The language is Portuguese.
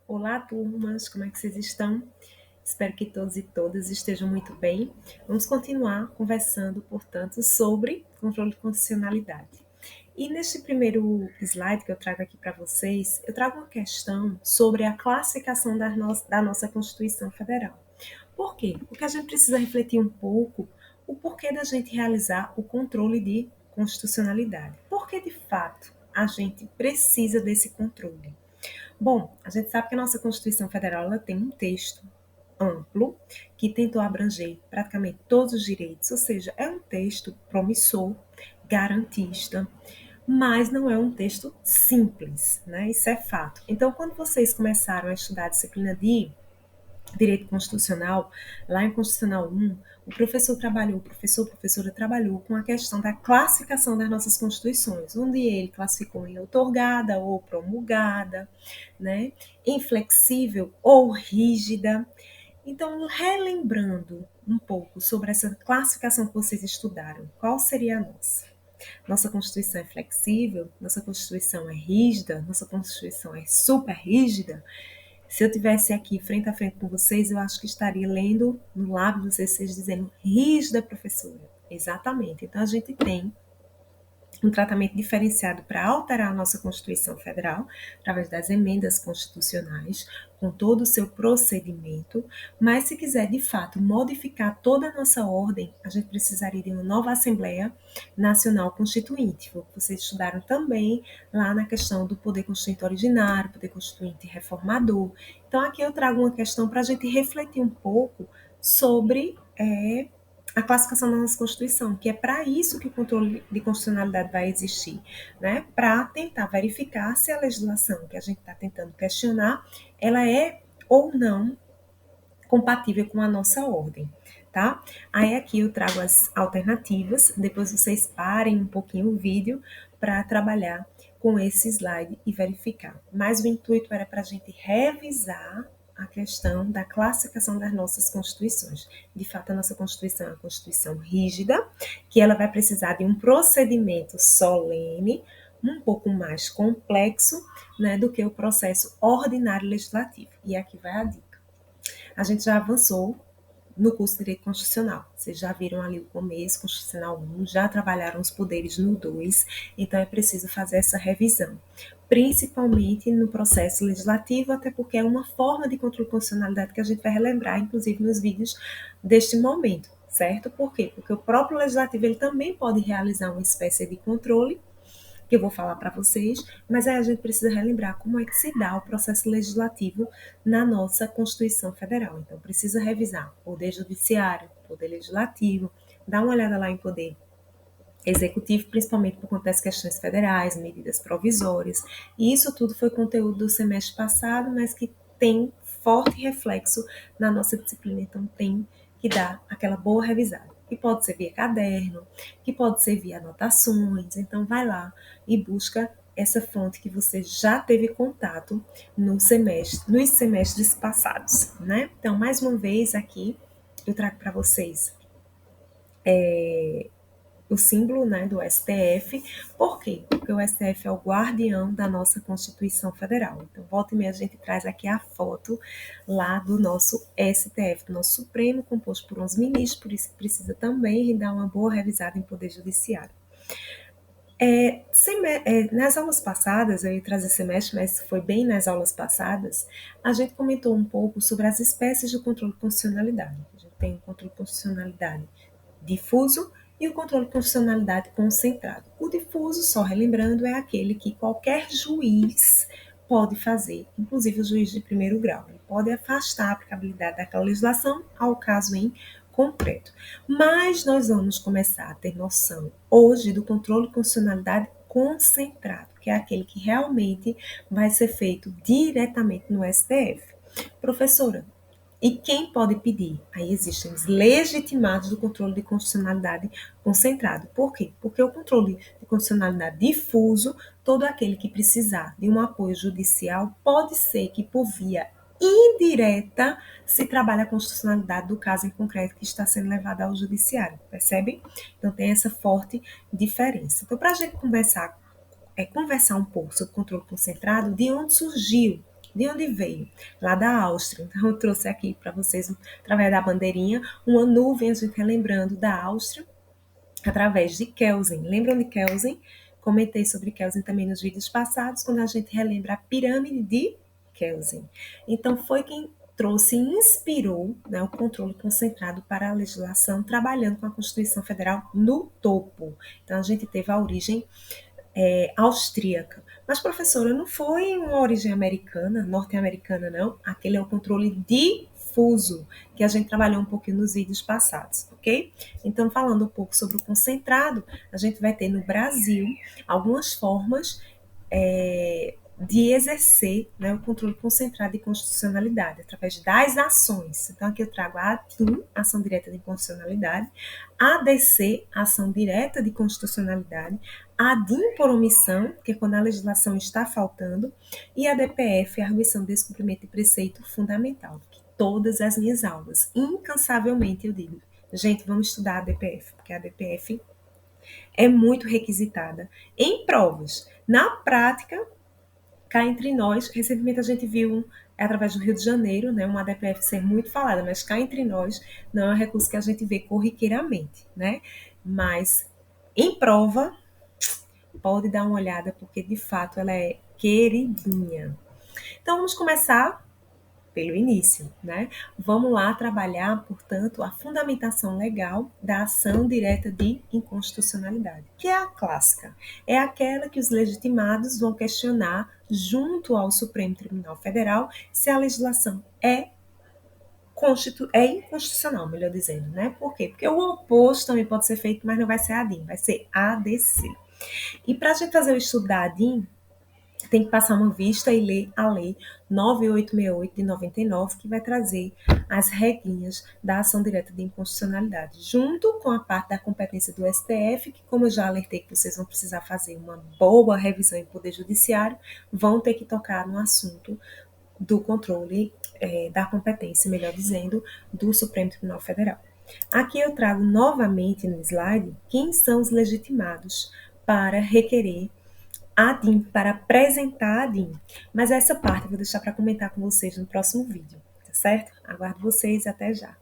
Olá, turmas, como é que vocês estão? Espero que todos e todas estejam muito bem. Vamos continuar conversando, portanto, sobre controle de constitucionalidade. E neste primeiro slide que eu trago aqui para vocês, eu trago uma questão sobre a classificação da nossa Constituição Federal. Por quê? Porque a gente precisa refletir um pouco o porquê da gente realizar o controle de constitucionalidade. Porque, de fato, a gente precisa desse controle. Bom, a gente sabe que a nossa Constituição Federal ela tem um texto amplo que tentou abranger praticamente todos os direitos, ou seja, é um texto promissor, garantista, mas não é um texto simples, né? Isso é fato. Então, quando vocês começaram a estudar a disciplina de Direito Constitucional, lá em Constitucional 1, o professora trabalhou com a questão da classificação das nossas constituições, onde ele classificou em outorgada ou promulgada, né, inflexível ou rígida. Então, relembrando um pouco sobre essa classificação que vocês estudaram, qual seria a nossa? Nossa Constituição é flexível? Nossa Constituição é rígida? Nossa Constituição é super rígida? Se eu tivesse aqui frente a frente com vocês, eu acho que estaria lendo no lábio de vocês dizendo rígida, professora. Exatamente. Então, a gente tem um tratamento diferenciado para alterar a nossa Constituição Federal, através das emendas constitucionais, com todo o seu procedimento, mas se quiser, de fato, modificar toda a nossa ordem, a gente precisaria de uma nova Assembleia Nacional Constituinte. Foi o que vocês estudaram também lá na questão do poder constituinte originário, poder constituinte reformador. Então, aqui eu trago uma questão para a gente refletir um pouco sobre a classificação da nossa Constituição, que é para isso que o controle de constitucionalidade vai existir, né? Para tentar verificar se a legislação que a gente está tentando questionar, ela é ou não compatível com a nossa ordem, tá? Aí aqui eu trago as alternativas, depois vocês parem um pouquinho o vídeo para trabalhar com esse slide e verificar. Mas o intuito era para a gente revisar a questão da classificação das nossas constituições. De fato, a nossa Constituição é uma Constituição rígida, que ela vai precisar de um procedimento solene, um pouco mais complexo, né, do que o processo ordinário legislativo. E aqui vai a dica. A gente já avançou no curso de Direito Constitucional. Vocês já viram ali o começo, Constitucional 1, já trabalharam os poderes no 2, então é preciso fazer essa revisão. Principalmente no processo legislativo, até porque é uma forma de controle de constitucionalidade que a gente vai relembrar, inclusive nos vídeos deste momento, certo? Por quê? Porque o próprio legislativo ele também pode realizar uma espécie de controle que eu vou falar para vocês, mas aí a gente precisa relembrar como é que se dá o processo legislativo na nossa Constituição Federal. Então, precisa revisar poder judiciário, poder legislativo, dar uma olhada lá em poder executivo, principalmente por conta das questões federais, medidas provisórias, e isso tudo foi conteúdo do semestre passado, mas que tem forte reflexo na nossa disciplina, então tem que dar aquela boa revisada. Que pode ser via caderno, que pode ser via anotações, então vai lá e busca essa fonte que você já teve contato no semestre, nos semestres passados, né? Então, mais uma vez aqui, eu trago para vocês o símbolo, né, do STF. Por quê? Porque o STF é o guardião da nossa Constituição Federal. Então, volta e meia a gente traz aqui a foto lá do nosso STF, do nosso Supremo, composto por 11 ministros, por isso precisa também dar uma boa revisada em Poder Judiciário. Nas aulas passadas, eu ia trazer semestre, mas foi bem nas aulas passadas, a gente comentou um pouco sobre as espécies de controle de constitucionalidade. A gente tem o controle de constitucionalidade difuso e o controle de constitucionalidade concentrado. O difuso, só relembrando, é aquele que qualquer juiz pode fazer, inclusive o juiz de primeiro grau. Ele pode afastar a aplicabilidade daquela legislação ao caso em concreto. Mas nós vamos começar a ter noção hoje do controle de constitucionalidade concentrado, que é aquele que realmente vai ser feito diretamente no STF. Professora, e quem pode pedir? Aí existem os legitimados do controle de constitucionalidade concentrado. Por quê? Porque o controle de constitucionalidade difuso, todo aquele que precisar de um apoio judicial, pode ser que por via indireta se trabalhe a constitucionalidade do caso em concreto que está sendo levado ao judiciário, percebe? Então tem essa forte diferença. Então, para a gente conversar um pouco sobre controle concentrado, de onde surgiu De onde veio? Lá da Áustria. Então, eu trouxe aqui para vocês, através da bandeirinha, uma nuvem, a gente relembrando da Áustria, através de Kelsen. Lembram de Kelsen? Comentei sobre Kelsen também nos vídeos passados, quando a gente relembra a pirâmide de Kelsen. Então, foi quem trouxe e inspirou, né, o controle concentrado para a legislação, trabalhando com a Constituição Federal no topo. Então, a gente teve a origem austríaca. Mas, professora, não foi uma origem americana, norte-americana, não. Aquele é o controle difuso, que a gente trabalhou um pouquinho nos vídeos passados, ok? Então, falando um pouco sobre o concentrado, a gente vai ter no Brasil algumas formas de exercer, né, o controle concentrado de constitucionalidade através das ações. Então, aqui eu trago a ADIM, ação direta de constitucionalidade, a ADC, ação direta de constitucionalidade, a ADIM por omissão, que é quando a legislação está faltando, e a DPF, arguição de descumprimento de preceito fundamental, que todas as minhas aulas, incansavelmente eu digo, gente, vamos estudar a DPF, porque a DPF é muito requisitada em provas. Na prática, cá entre nós, recentemente a gente viu, através do Rio de Janeiro, né, uma DPF ser muito falada, mas cá entre nós não é um recurso que a gente vê corriqueiramente, né? Mas em prova, pode dar uma olhada, porque de fato ela é queridinha. Então vamos começar pelo início, né? Vamos lá trabalhar, portanto, a fundamentação legal da ação direta de inconstitucionalidade, que é a clássica. É aquela que os legitimados vão questionar junto ao Supremo Tribunal Federal se a legislação é inconstitucional, melhor dizendo, né? Por quê? Porque o oposto também pode ser feito, mas não vai ser a ADIM, vai ser ADC. E para a gente fazer o estudo da ADIM, tem que passar uma vista e ler a Lei 9868 de 99, que vai trazer as regrinhas da ação direta de inconstitucionalidade, junto com a parte da competência do STF, que, como eu já alertei que vocês vão precisar fazer uma boa revisão em Poder Judiciário, vão ter que tocar no assunto do controle da competência, melhor dizendo, do Supremo Tribunal Federal. Aqui eu trago novamente no slide quem são os legitimados para requerer a DIN, para apresentar a DIN. Mas essa parte eu vou deixar para comentar com vocês no próximo vídeo, tá certo? Aguardo vocês, até já.